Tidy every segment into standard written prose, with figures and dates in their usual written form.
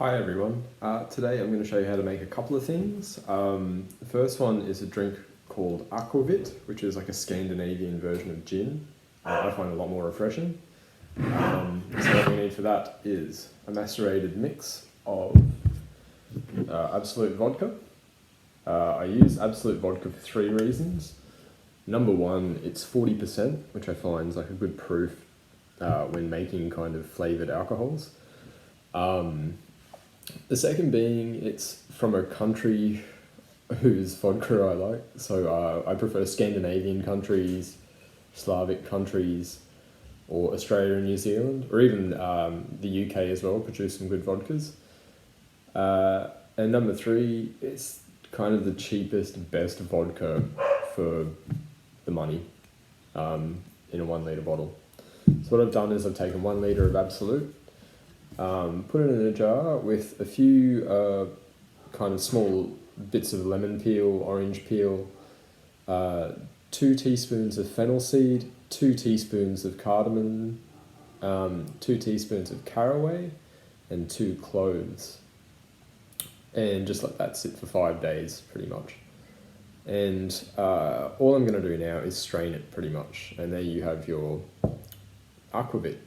Hi everyone. Today I'm going to show you how to make a couple of things. The first one is a drink called Aquavit, which is like a Scandinavian version of gin. I find it a lot more refreshing. So what we need for that is a macerated mix of Absolute vodka. I use Absolute vodka for three reasons. Number one, it's 40%, which I find is like a good proof when making kind of flavoured alcohols. The second being, it's from a country whose vodka I like. So I prefer Scandinavian countries, Slavic countries, or Australia and New Zealand, or even the UK as well, produce some good vodkas. And number three, it's kind of the cheapest, best vodka for the money in a 1 litre bottle. So what I've done is I've taken 1 litre of Absolute, put it in a jar with a few kind of small bits of lemon peel, orange peel, 2 teaspoons of fennel seed, 2 teaspoons of cardamom, 2 teaspoons of caraway, and 2 cloves. And just let that sit for 5 days pretty much. And all I'm going to do now is strain it pretty much. And there you have your Aquavit.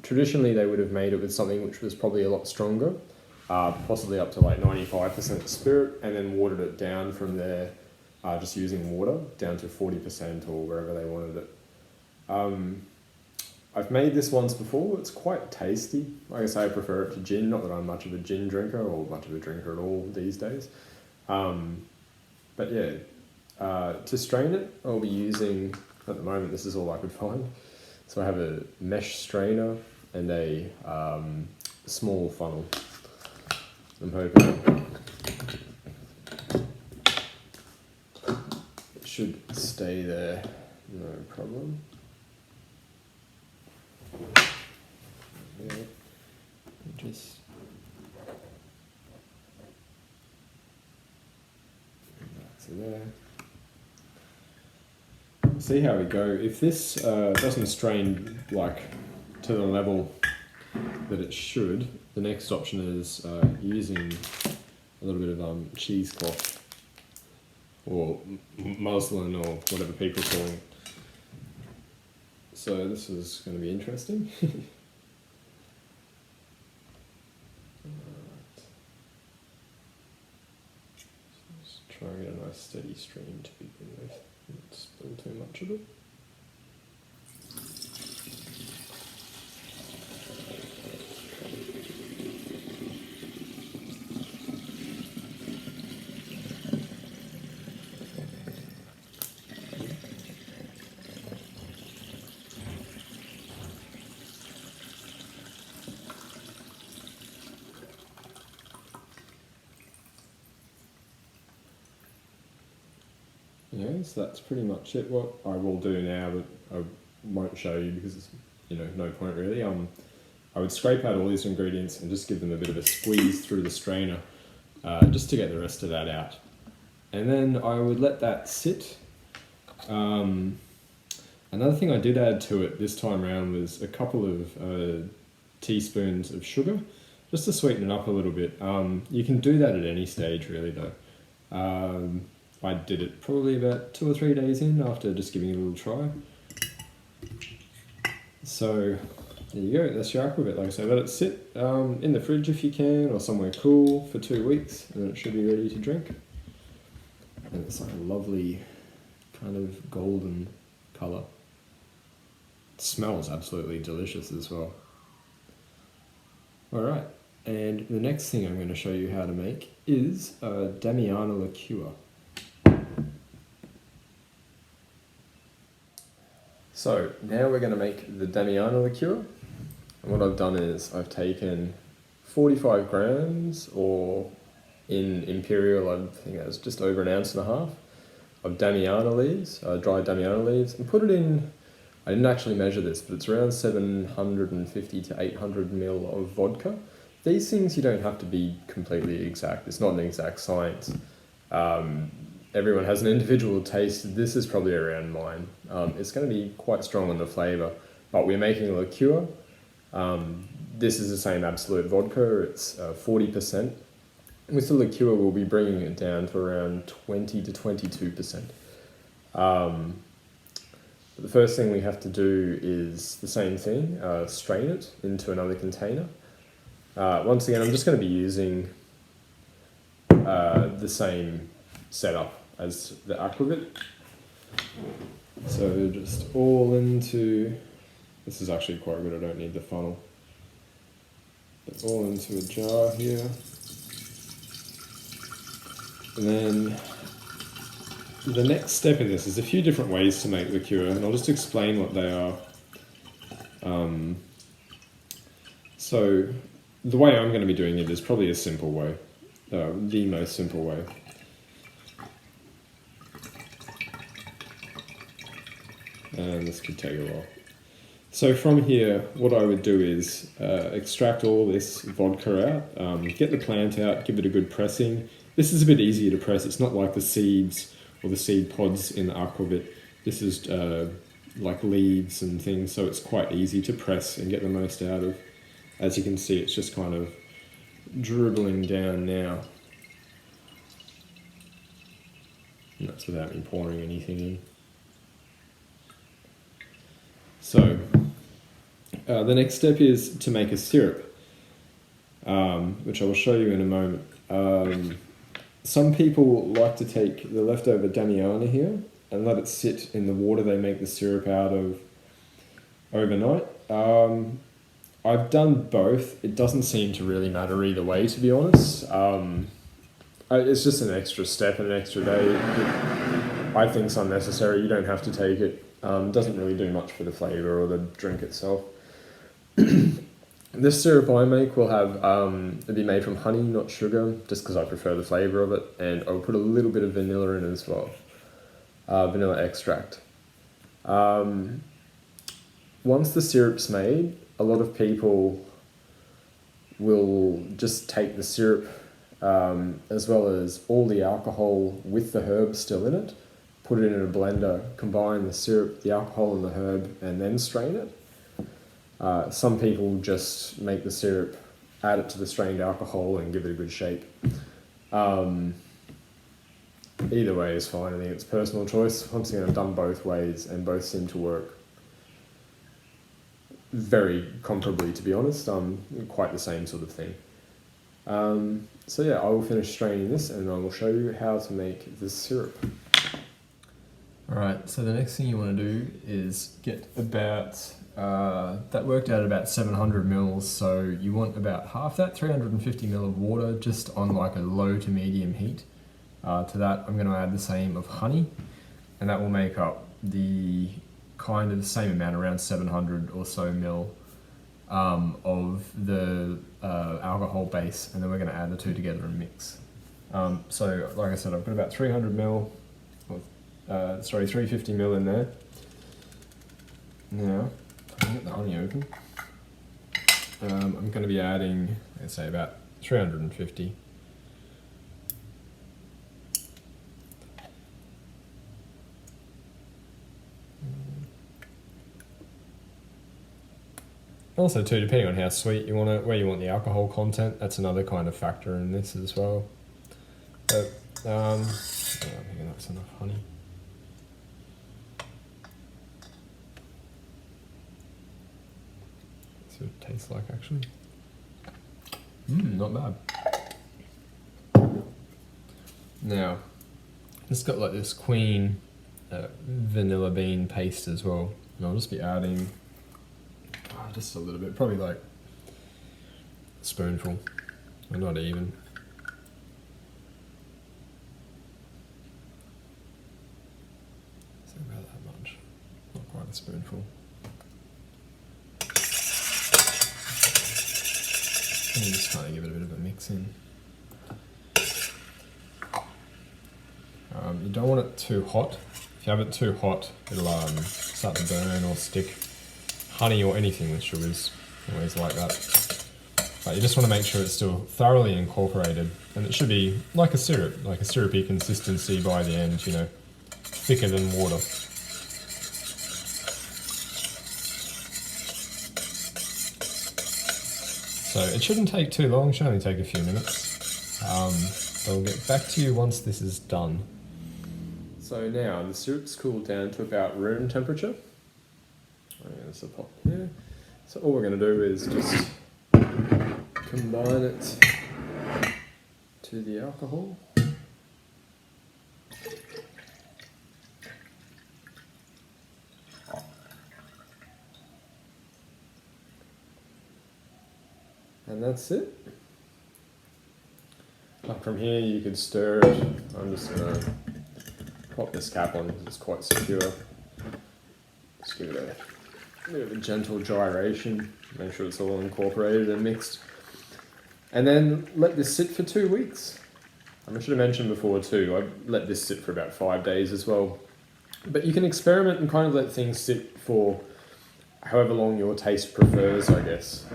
Traditionally, they would have made it with something which was probably a lot stronger, possibly up to like 95% spirit, and then watered it down from there, just using water, down to 40% or wherever they wanted it. I've made this once before. It's quite tasty. Like I say, I prefer it to gin. Not that I'm much of a gin drinker or much of a drinker at all these days. But yeah, to strain it, I'll be using, at the moment, this is all I could find. So I have a mesh strainer and a small funnel. I'm hoping it should stay there, no problem. Yeah, just that's there. See how we go. If this doesn't strain like to the level that it should, the next option is using a little bit of cheesecloth or muslin or whatever people call it. So this is going to be interesting. Just try and get a nice steady stream to begin with. Not spill too much of it. Yeah, so that's pretty much it. What I will do now, but I won't show you because it's, no point really. I would scrape out all these ingredients and just give them a bit of a squeeze through the strainer, just to get the rest of that out. And then I would let that sit. Another thing I did add to it this time around was a couple of teaspoons of sugar, just to sweeten it up a little bit. You can do that at any stage really though. I did it probably about 2 or 3 days in after just giving it a little try. So there you go, that's your Aquavit. Like I say, let it sit in the fridge if you can, or somewhere cool for 2 weeks, and then it should be ready to drink. And it's like a lovely kind of golden colour. It smells absolutely delicious as well. Alright, and the next thing I'm going to show you how to make is a Damiana liqueur. So now we're going to make the Damiana liqueur, and what I've done is I've taken 45 grams, or in Imperial I think that's just over 1.5 ounces of Damiana leaves, dried Damiana leaves, and put it in, I didn't actually measure this, but it's around 750 to 800 ml of vodka. These things you don't have to be completely exact, it's not an exact science. Everyone has an individual taste. This is probably around mine. It's going to be quite strong on the flavour, but we're making a liqueur. this is the same Absolut vodka, it's 40%. With the liqueur, we'll be bringing it down to around 20 to 22%. The first thing we have to do is the same thing, strain it into another container. Once again, I'm just going to be using the same setup as the aquavit. So just all into, this is actually quite good, I don't need the funnel. It's all into a jar here. And then the next step in this is a few different ways to make liqueur, and I'll just explain what they are. So the way I'm going to be doing it is probably a simple way, the most simple way. And this could take a while. So from here, what I would do is extract all this vodka out, get the plant out, give it a good pressing. This is a bit easier to press. It's not like the seeds or the seed pods in the aquavit. This is like leaves and things, so it's quite easy to press and get the most out of. As you can see, it's just kind of dribbling down now. And that's without me pouring anything in. So, the next step is to make a syrup, which I will show you in a moment. Some people like to take the leftover Damiana here and let it sit in the water they make the syrup out of overnight. I've done both. It doesn't seem to really matter either way, to be honest. It's just an extra step and an extra day. I think it's unnecessary. You don't have to take it. It doesn't really do much for the flavour or the drink itself. This syrup I make will have, it'll be made from honey, not sugar, just because I prefer the flavour of it, and I'll put a little bit of vanilla in it as well, vanilla extract. Once the syrup's made, a lot of people will just take the syrup as well as all the alcohol with the herb still in it, put it in a blender, combine the syrup, the alcohol and the herb, and then strain it. Some people just make the syrup, add it to the strained alcohol and give it a good shake. Either way is fine. I think it's personal choice. Once again, I've done both ways and both seem to work very comparably, to be honest. Quite the same sort of thing. So yeah, I will finish straining this and I will show you how to make this syrup. Alright, so the next thing you want to do is get about, that worked out at about 700 mils, so you want about half that, 350 ml of water, just on like a low to medium heat. To that I'm going to add the same of honey, and that will make up the kind of same amount, around 700 or so mil of the alcohol base, and then we're going to add the two together and mix. So like I said, I've got about 300 mil, 350 mil in there. Now, I'll get the honey open. I'm going to be adding, let's say, about 350. Also too, depending on how sweet you want it, where you want the alcohol content, that's another kind of factor in this as well. But, I think that's enough honey. See what it tastes like actually. Not bad. Now, it's got like this Queen vanilla bean paste as well, and I'll just be adding just a little bit, probably like a spoonful, or not even. So about that much, not quite a spoonful. And just kind of give it a bit of a mix in. You don't want it too hot. If you have it too hot, it'll start to burn or stick. Honey or anything with sugars, always like that. But you just want to make sure it's still thoroughly incorporated, and it should be like a syrup, like a syrupy consistency by the end, you know, thicker than water. So it shouldn't take too long, it should only take a few minutes. I'll get back to you once this is done. So now the syrup's cooled down to about room temperature. There's a pot here. So all we're going to do is just combine it to the alcohol. And that's it. Up from here you could stir it. I'm just going to pop this cap on because it's quite secure. Just give it a bit of a gentle gyration, make sure it's all incorporated and mixed. And then let this sit for 2 weeks. I should have mentioned before too, I let this sit for about 5 days as well. But you can experiment and kind of let things sit for however long your taste prefers, I guess.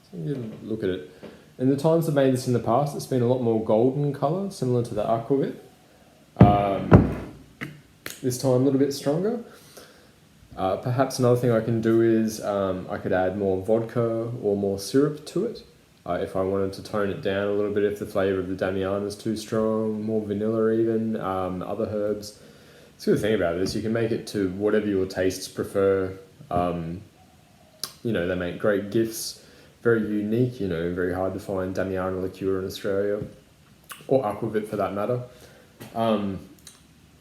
So you can look at it. In the times I've made this in the past, it's been a lot more golden colour, similar to the aquavit. This time a little bit stronger. Perhaps another thing I can do is I could add more vodka or more syrup to it. If I wanted to tone it down a little bit, if the flavour of the Damiana is too strong, more vanilla even, other herbs. The good thing about it is you can make it to whatever your tastes prefer. You know, they make great gifts, very unique, you know, very hard to find Damiana liqueur in Australia, or aquavit for that matter.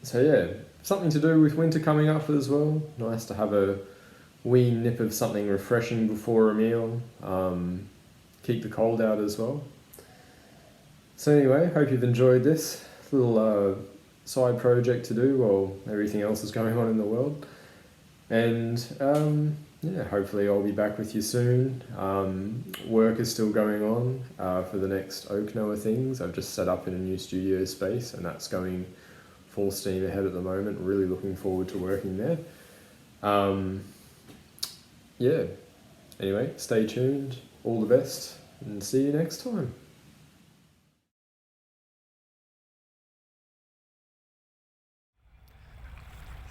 So yeah, something to do with winter coming up as well. Nice to have a wee nip of something refreshing before a meal. Keep the cold out as well. So anyway, hope you've enjoyed this little side project to do while everything else is going on in the world. And yeah, hopefully I'll be back with you soon. Work is still going on for the next Oak Noah things. I've just set up in a new studio space and that's going full steam ahead at the moment. Really looking forward to working there. Yeah, anyway, stay tuned, all the best, and see you next time.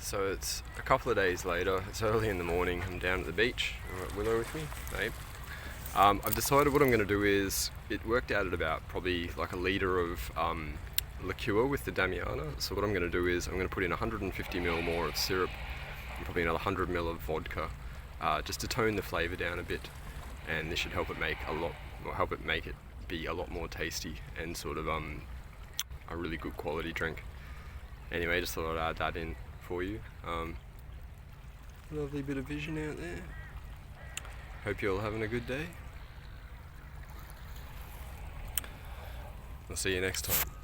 So it's a couple of days later, it's early in the morning, I'm down at the beach. I've got Willow with me, babe. I've decided what I'm going to do is, it worked out at about probably like a litre of liqueur with the Damiana. So what I'm going to do is I'm going to put in 150ml more of syrup and probably another 100ml of vodka, just to tone the flavour down a bit. And this should help it make it be a lot more tasty and sort of a really good quality drink. Anyway, just thought I'd add that in for you. Lovely bit of vision out there. Hope you're all having a good day. I'll see you next time.